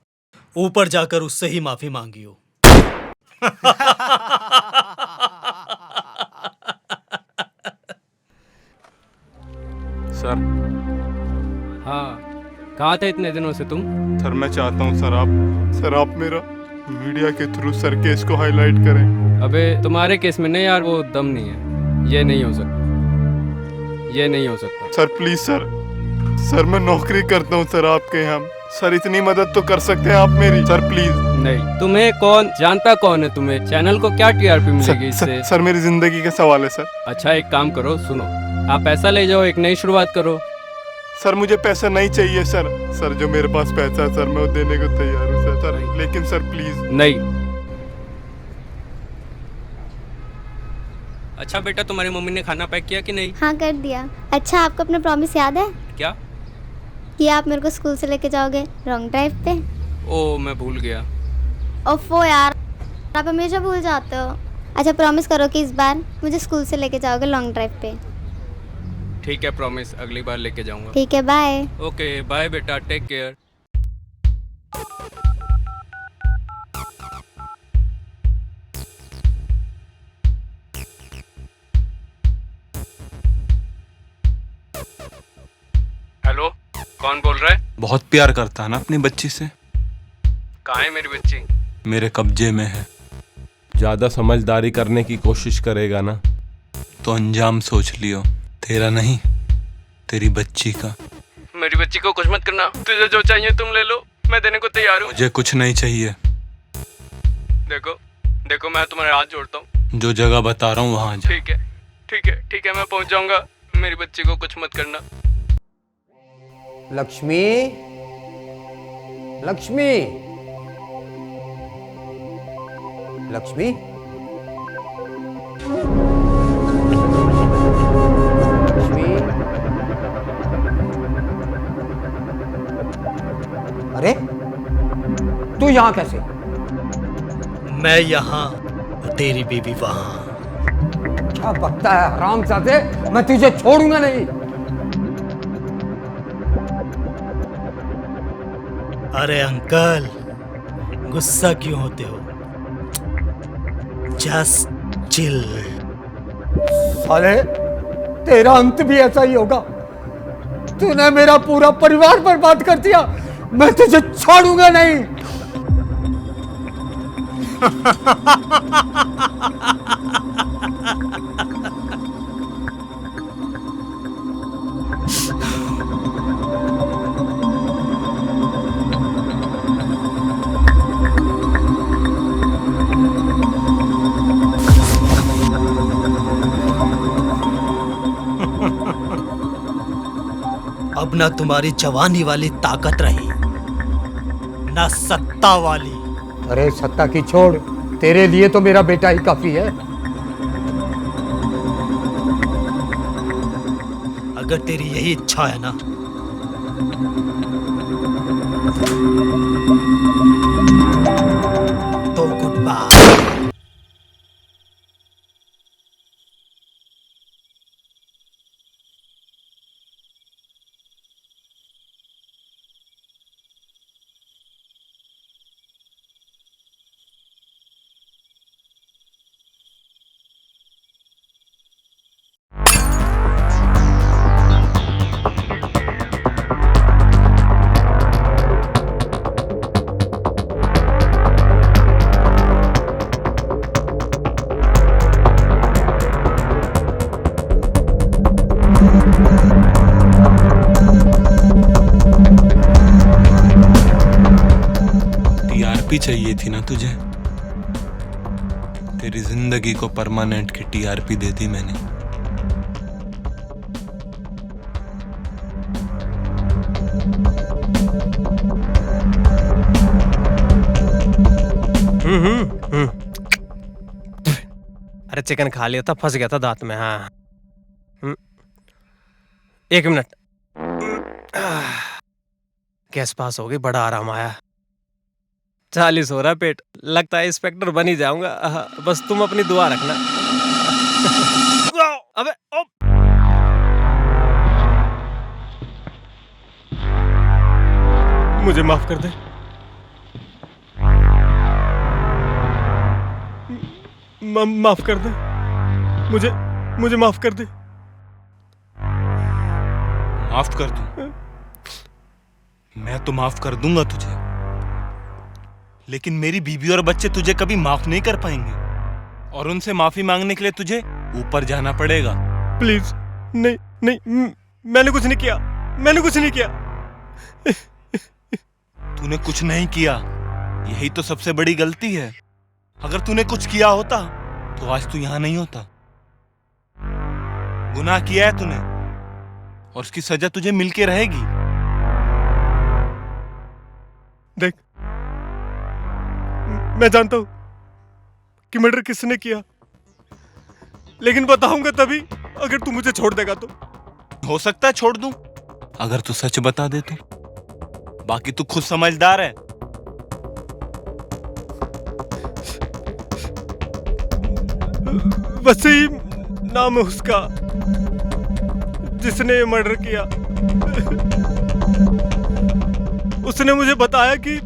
ऊपर जाकर उससे ही माफी मांगियो। सर। हाँ, कहाँ थे इतने दिनों से तुम? सर मैं चाहता हूँ सर आप मेरा मीडिया के थ्रू सर केस को हाईलाइट करें। अबे तुम्हारे केस में नहीं यार, वो दम नहीं है, ये नहीं हो सकता, ये नहीं हो सकता। सर प्लीज सर मैं नौकरी करता हूँ सर आपके यहाँ, सर इतनी मदद तो कर सकते हैं आप मेरी, सर प्लीज। नहीं, तुम्हें कौन जानता, कौन है तुम्हें, चैनल को क्या टीआरपी मिलेगी इससे? सर मेरी जिंदगी का सवाल है सर। अच्छा एक काम करो, सुनो, आप पैसा ले जाओ, एक नई शुरुआत करो। सर मुझे पैसा नहीं चाहिए सर जो मेरे पास पैसा है सर मैं वो देने को तैयार हूँ सर, लेकिन सर प्लीज। नहीं। अच्छा बेटा, तुम्हारी मम्मी ने खाना पैक किया कि नहीं? हाँ कर दिया। अच्छा आपको अपना प्रॉमिस याद है? क्या? कि आप मेरे को स्कूल से लेके जाओगे लॉन्ग ड्राइव पे। ओ मैं भूल गया। ओफो यार, आप हमेशा भूल जाते हो। अच्छा प्रॉमिस करो कि इस बार मुझे स्कूल से लेके जाओगे लॉन्ग ड्राइव पे। ठीक है, प्रॉमिस, अगली बार लेके जाऊंगा। ठीक है, बाय। ओके बाय बेटा, टेक केयर। हेलो, कौन बोल रहा है? बहुत प्यार करता है ना अपनी बच्ची से। कहाँ है मेरी बच्ची? मेरे कब्जे में है। ज्यादा समझदारी करने की कोशिश करेगा ना तो अंजाम सोच लियो, तेरा नहीं तेरी बच्ची का। मेरी बच्ची को कुछ मत करना, तुझे जो चाहिए तुम ले लो, मैं देने को तैयार हूँ। मुझे कुछ नहीं चाहिए। देखो देखो, मैं तुम्हारे हाथ जोड़ता हूँ। जो जगह बता रहा हूँ वहाँ जा। ठीक है ठीक है ठीक है, मैं पहुँच जाऊंगा, मेरी बच्ची को कुछ मत करना। लक्ष्मी, लक्ष्मी, लक्ष्मी, लक्ष्मी, अरे तू यहाँ कैसे? मैं यहाँ, तेरी बीवी वहाँ। क्या बकता है हरामजादे, मैं तुझे छोड़ूंगा नहीं। अरे अंकल, गुस्सा क्यों होते हो? Just chill. साले, तेरा अंत भी ऐसा ही होगा। तूने मेरा पूरा परिवार बर्बाद कर दिया, मैं तुझे छोड़ूंगा नहीं। अब ना तुम्हारी जवानी वाली ताकत रही, ना सत्ता वाली। अरे सत्ता की छोड़, तेरे लिए तो मेरा बेटा ही काफी है। अगर तेरी यही इच्छा है ना, तो गुड बाय। टीआरपी चाहिए थी ना तुझे? तेरी जिंदगी को परमानेंट की टीआरपी दे दी मैंने। अरे चिकन खा लिया था, फंस गया था दांत में। हाँ 1 मिनट। गैस पास हो गई, बड़ा आराम आया। 40 हो रहा पेट, लगता है इंस्पेक्टर बन ही जाऊंगा। बस तुम अपनी दुआ रखना। अबे ओ! मुझे माफ कर दे। माफ कर दे मुझे माफ कर दे। माफ कर दूं? मैं तो माफ कर दूंगा तुझे, लेकिन मेरी बीवी और बच्चे तुझे कभी माफ नहीं कर पाएंगे, और उनसे माफी मांगने के लिए तुझे ऊपर जाना पड़ेगा। प्लीज नहीं नहीं, मैंने कुछ नहीं किया, मैंने कुछ नहीं किया। तूने कुछ नहीं किया, यही तो सबसे बड़ी गलती है। अगर तूने कुछ किया होता तो आज तू यहां नहीं होता। गुनाह किया है तूने, और उसकी सजा तुझे मिलके रहेगी। देख, मैं जानता हूं कि मर्डर किसने किया, लेकिन बताऊंगा तभी अगर तू मुझे छोड़ देगा तो। हो सकता है छोड़ दूं, अगर तू सच बता दे तो। बाकी तू खुद समझदार है। वसीम नाम है उसका, जिसने ये मर्डर किया। उसने मुझे बताया कि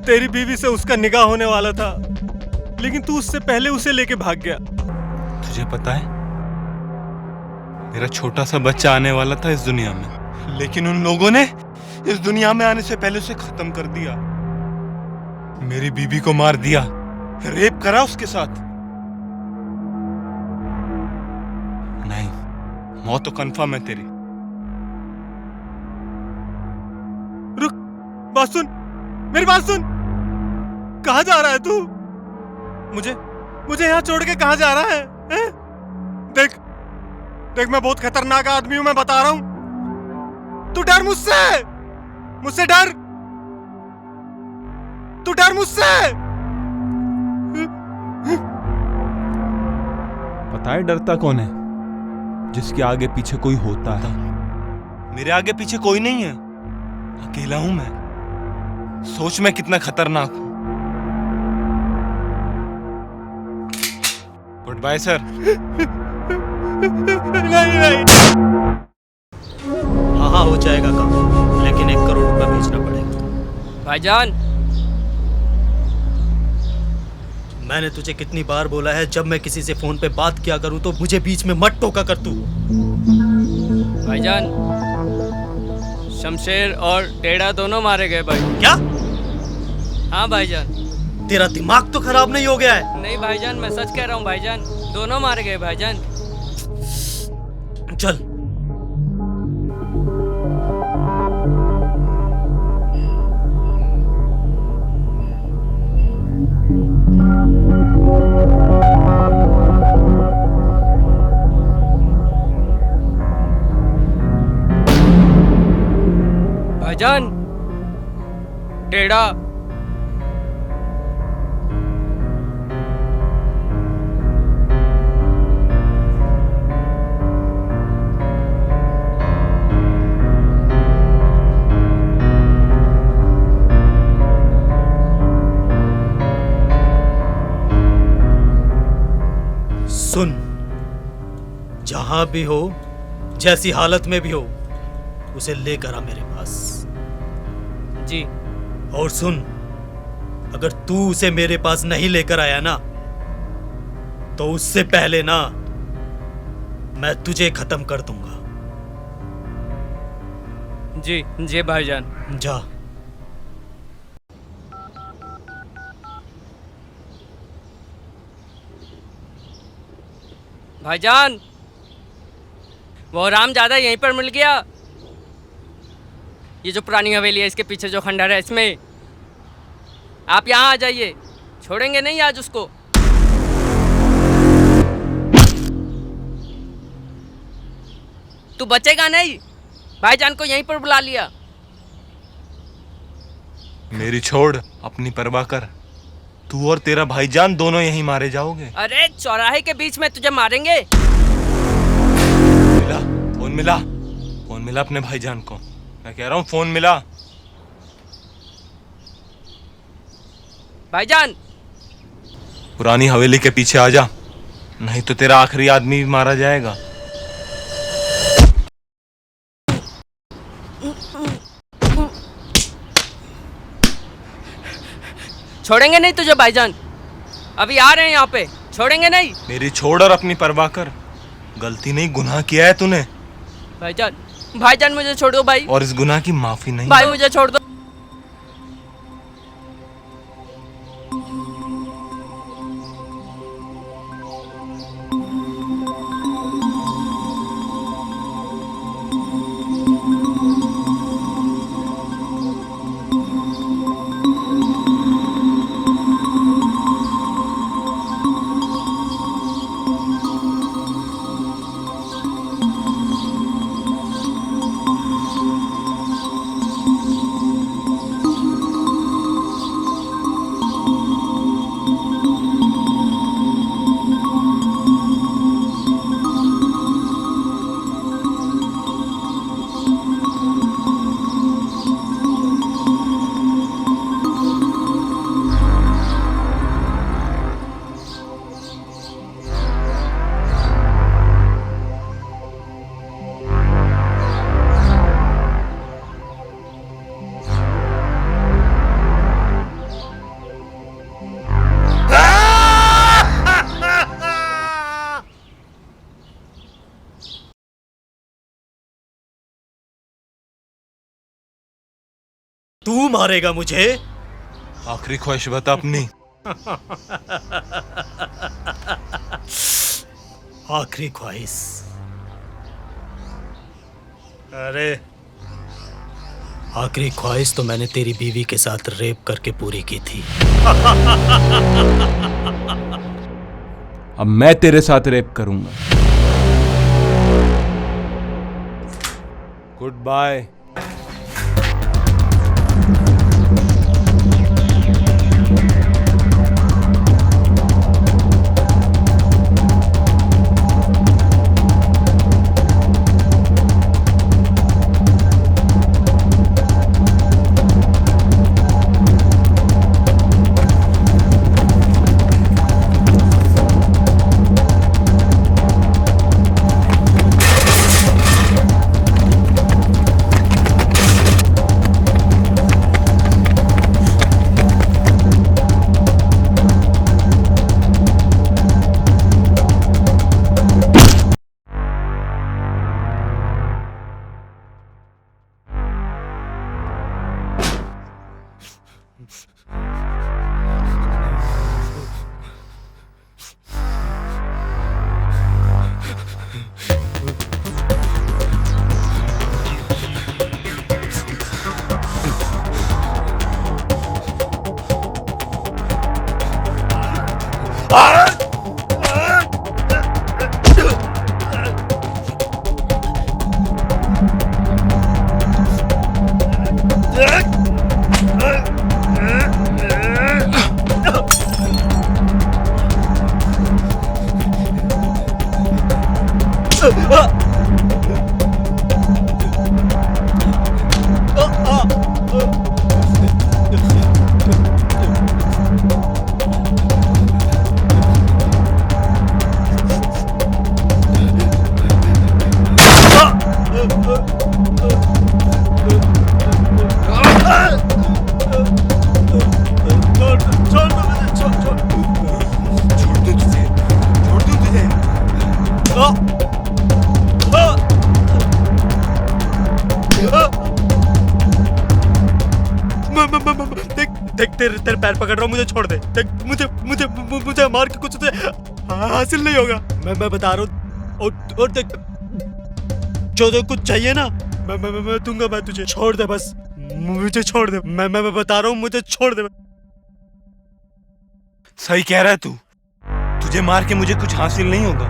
तेरी बीवी से उसका निकाह होने वाला था, लेकिन तू उससे पहले उसे लेके भाग गया। तुझे पता है, मेरा छोटा सा बच्चा आने वाला था इस दुनिया में, लेकिन उन लोगों ने इस दुनिया में आने से पहले उसे खत्म कर दिया। मेरी बीवी को मार दिया, रेप करा उसके साथ। नहीं, मौत तो कंफर्म है तेरी। रुक, बात सुन, मेरी बात सुन। कहाँ जा रहा है तू? मुझे यहाँ छोड़ के कहाँ जा रहा है? देख देख, मैं बहुत खतरनाक आदमी हूं, मैं बता रहा हूं। तू डर मुझसे डर, तू डर मुझसे। पता है डरता कौन है? जिसके आगे पीछे कोई होता है। मेरे आगे पीछे कोई नहीं है, अकेला हूं मैं। सोच मैं कितना खतरनाक हूं। Goodbye sir. नहीं। हाँ हो जाएगा काम, लेकिन 1 करोड़ रुपया भेजना पड़ेगा। भाईजान, मैंने तुझे कितनी बार बोला है, जब मैं किसी से फोन पे बात किया करूं तो मुझे बीच में मत टोका कर तू। भाईजान, शमशेर और टेढ़ा दोनों मारे गए भाई। क्या? हाँ भाईजान। तेरा दिमाग तो खराब नहीं हो गया है? नहीं भाईजान, मैं सच कह रहा हूँ भाईजान, दोनों मारे गए भाईजान। चल। भाईजान, टेढ़ा। सुन, जहां भी हो, जैसी हालत में भी हो, उसे लेकर आ मेरे पास। जी। और सुन, अगर तू उसे मेरे पास नहीं लेकर आया ना, तो उससे पहले ना मैं तुझे खत्म कर दूंगा। जी जी भाईजान। जा। भाईजान, वो रामजादा यहीं पर मिल गया। ये जो पुरानी हवेली है, इसके पीछे जो खंडहर है, इसमें आप यहाँ आ जाइए, छोड़ेंगे नहीं आज उसको। तू बचेगा नहीं, भाईजान को यहीं पर बुला लिया। मेरी छोड़, अपनी परवाह कर। तू और तेरा भाईजान दोनों यहीं मारे जाओगे। अरे चौराहे के बीच में तुझे मारेंगे। मिला फोन, मिला फोन, मिला अपने भाईजान को। मैं कह रहा हूँ फोन मिला। भाईजान पुरानी हवेली के पीछे आ जा, नहीं तो तेरा आखिरी आदमी भी मारा जाएगा। छोड़ेंगे नहीं तुझे भाईजान, अभी आ रहे हैं यहाँ पे, छोड़ेंगे नहीं। मेरी छोड़ और अपनी परवाह कर। गलती नहीं, गुनाह किया है तूने। भाईजान, भाईजान मुझे छोड़ दो भाई। और इस गुनाह की माफी नहीं। भाई मुझे छोड़ दो। तू मारेगा मुझे? आखिरी ख्वाहिश बता अपनी। आखिरी ख्वाहिश? अरे आखिरी ख्वाहिश तो मैंने तेरी बीवी के साथ रेप करके पूरी की थी। अब मैं तेरे साथ रेप करूंगा। Goodbye. देख तेरे पैर पकड़ रहा हूँ, मुझे छोड़ दे। देख मुझे मुझे मुझे मार के कुछ हासिल नहीं होगा। मैं बता रहा हूँ। और देख जो कुछ चाहिए ना मैं दूंगा। मैं तुझे छोड़ दे, बस मुझे छोड़ दे। मैं बता रहा हूँ, मुझे छोड़ दे। सही कह रहा है तू। तुझे मार के मुझे कुछ हासिल नहीं होगा।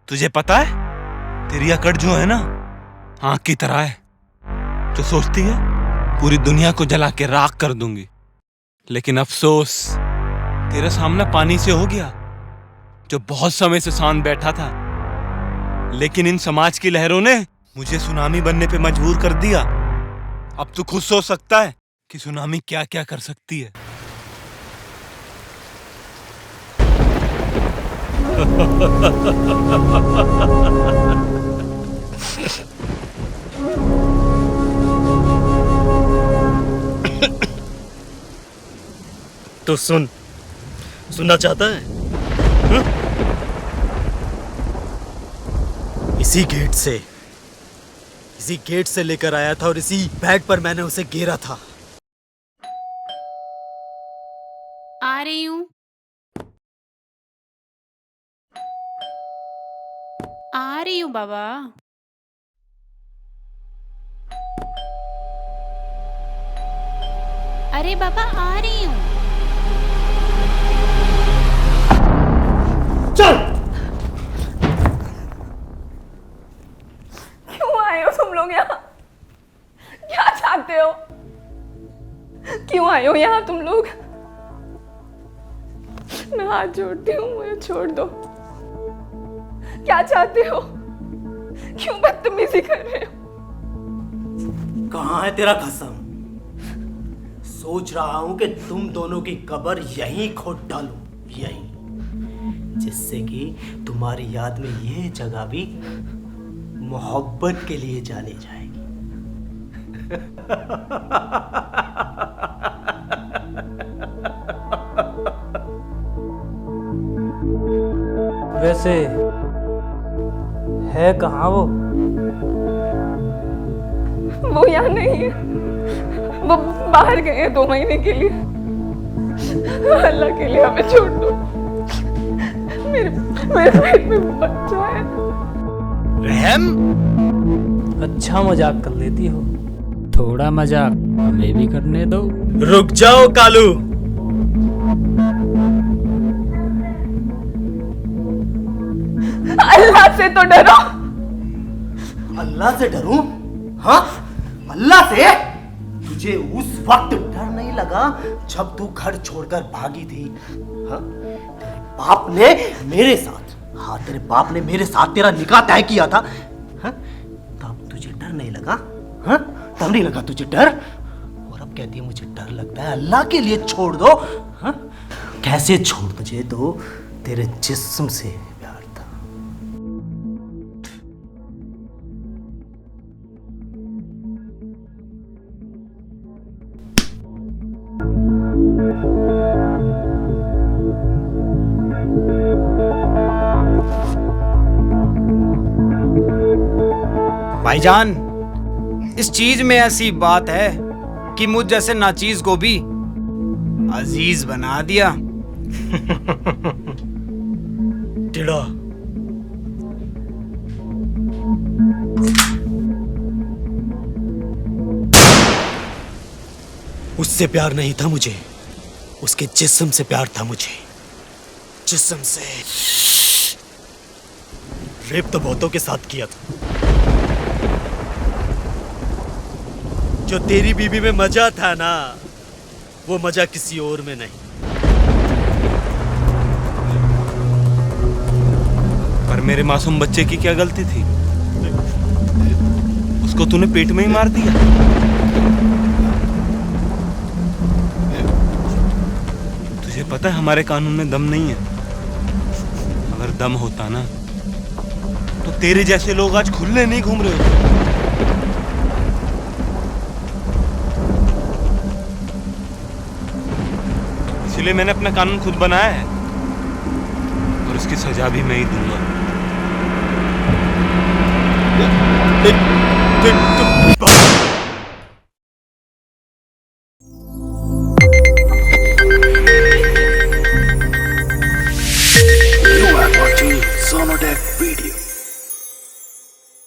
तुझे पता है तेरी अकड़ जो है ना आंख की तरह है, जो सोचती है पूरी दुनिया को जला के राख कर दूंगी। लेकिन अफसोस तेरा सामना पानी से हो गया, जो बहुत समय से शांत बैठा था। लेकिन इन समाज की लहरों ने मुझे सुनामी बनने पे मजबूर कर दिया। अब तू खुद सोच सकता है कि सुनामी क्या क्या कर सकती है। तो सुनना चाहता है? हा? इसी गेट से लेकर आया था और इसी बैग पर मैंने उसे घेरा था। आ रही हूँ, आ रही हूँ बाबा। अरे बाबा आ रही हूँ। चल। क्यों आए हो तुम लोग यहाँ? क्या चाहते हो? क्यों आए हो यहाँ तुम लोग? मैं हाथ जोड़ती हूँ, मुझे छोड़ दो। क्या चाहते हो? क्यों बदतमीजी कर रहे हो? कहाँ है तेरा कसम? सोच रहा हूं कि तुम दोनों की कब्र यहीं खोद डालूं, यहीं, जिससे कि तुम्हारी याद में ये जगह भी मोहब्बत के लिए जानी जाएगी। वैसे है कहाँ वो? वो यहाँ नहीं है, वो बाहर गए हैं 2 महीने के लिए। अल्लाह के लिए हमें छोड़ दो। मेरे पेट में बच्चा है। रहम, अच्छा मजाक कर लेती हो, थोड़ा मजाक हमें भी करने दो। रुक जाओ कालू। अल्लाह से तो डरो। अल्लाह से डरूं? हाँ, अल्लाह से? तुझे उस वक्त डर नहीं लगा जब तू घर छोड़कर भागी थी? हाँ? तेरे बाप ने मेरे साथ, हाँ तेरे बाप ने मेरे साथ तेरा निकाह तय किया था। हाँ? तब तुझे डर नहीं लगा? हाँ? तब नहीं लगा तुझे डर? और अब कहती है मुझे डर लगता है, अल्लाह के लिए छोड़ दो। हाँ? कैसे छोड़? मुझे तो तेरे जिस्म से प्यार था। भाईजान, इस चीज में ऐसी बात है कि मुझ जैसे नाचीज को भी अजीज बना दिया। टिड़ा, उससे प्यार नहीं था मुझे, उसके जिस्म से प्यार था मुझे। जिस्म से। रेप तो बहुतों के साथ किया था। जो तेरी बीबी में मजा था ना, वो मजा किसी और में नहीं। पर मेरे मासूम बच्चे की क्या गलती थी? उसको तूने पेट में ही मार दिया। तुझे पता है हमारे कानून में दम नहीं है। अगर दम होता ना तो तेरे जैसे लोग आज खुले नहीं घूम रहे होते। इसलिए मैंने अपना कानून खुद बनाया है और उसकी सजा भी मैं ही दूंगा।